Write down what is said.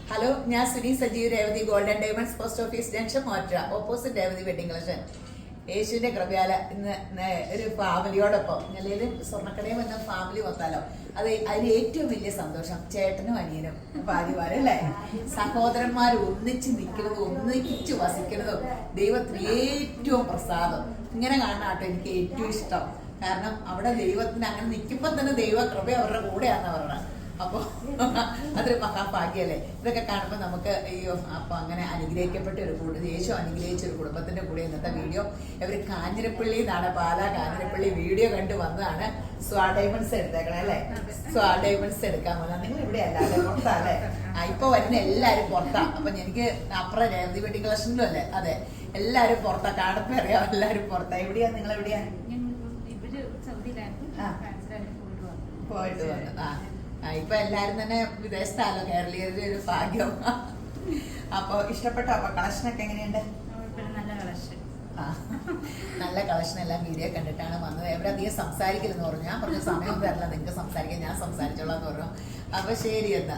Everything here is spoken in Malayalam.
ഹലോ, ഞാൻ Suni Sajeev, Revathi golden diamonds post office junction മോറ്റ ഓപ്പോസിറ്റ് രേവതി വെഡിങ് കളക്ഷൻ. യേശുവിന്റെ കൃപയാല ഇന്ന് ഒരു ഫാമിലിയോടൊപ്പം ഞല്ലേലും സ്വർണ്ണക്കടയും വന്ന ഫാമിലി വന്നാലോ. അതിന് ഏറ്റവും വലിയ സന്തോഷം ചേട്ടനും അനിയനും ഭാര്യമാരും അല്ലേ, സഹോദരന്മാർ ഒന്നിച്ച് നിൽക്കുന്നതും ഒന്നിച്ച് വസിക്കുന്നതും ദൈവത്തിന് ഏറ്റവും പ്രസാദം. ഇങ്ങനെ കാണാട്ടോ എനിക്ക് ഏറ്റവും ഇഷ്ടം. കാരണം അവിടെ ദൈവത്തിന് അങ്ങനെ നിൽക്കുമ്പോൾ തന്നെ ദൈവ കൃപ അവരുടെ കൂടെയാണെന്ന് പറഞ്ഞത്. അപ്പോൾ അതൊരു മഹാഭാഗ്യല്ലേ. ഇതൊക്കെ കാണുമ്പോൾ നമുക്ക് അയ്യോ, അപ്പൊ അങ്ങനെ അനുഗ്രഹിക്കപ്പെട്ട ഒരു കുടുംബം, യേശു അനുഗ്രഹിച്ച ഒരു കുടുംബത്തിന്റെ കൂടെ ഇന്നത്തെ വീഡിയോ. ഇവർ കാഞ്ഞിരപ്പള്ളി എന്നാണ്, പാലാ കാഞ്ഞിരപ്പള്ളി വീഡിയോ കണ്ടു വന്നതാണ്. സ്വാ ഡയമണ്ട്സ് എടുത്തേക്കണേ അല്ലേ, സ്വാ ഡയമണ്ട്സ് എടുക്കാൻ വന്നാൽ നിങ്ങൾ ഇവിടെ അല്ലാതെ പുറത്തല്ലേ. ഇപ്പൊ വരുന്ന എല്ലാരും പുറത്താ. അപ്പൊ എനിക്ക് അപ്പുറം രേവതി വെഡിങ് കളക്ഷനിലും അല്ലേ, അതെ എല്ലാരും പുറത്താ. കാണുമ്പോ അറിയാം എല്ലാരും പുറത്താ. എവിടെയാ നിങ്ങൾ, എവിടെയാ? പോയിട്ട് വന്നു. ഇപ്പൊ എല്ലാരും തന്നെ വിദേശത്താണല്ലോ, കേരളീയരുടെ ഒരു ഭാഗ്യം. അപ്പൊ ഇഷ്ടപ്പെട്ടോ? അപ്പൊ കളക്ഷനൊക്കെ എങ്ങനെയുണ്ട്? നല്ല കളക്ഷൻ എല്ലാം വീഡിയോ കണ്ടിട്ടാണ് വന്നത്. എവിടെ അധികം സംസാരിക്കില്ലെന്ന് പറഞ്ഞു. ഞാൻ പറഞ്ഞു സമയം തരില്ല നിങ്ങൾക്ക് സംസാരിക്കാൻ, ഞാൻ സംസാരിച്ചോളാന്ന് പറഞ്ഞു. അപ്പൊ ശരി എന്നാ.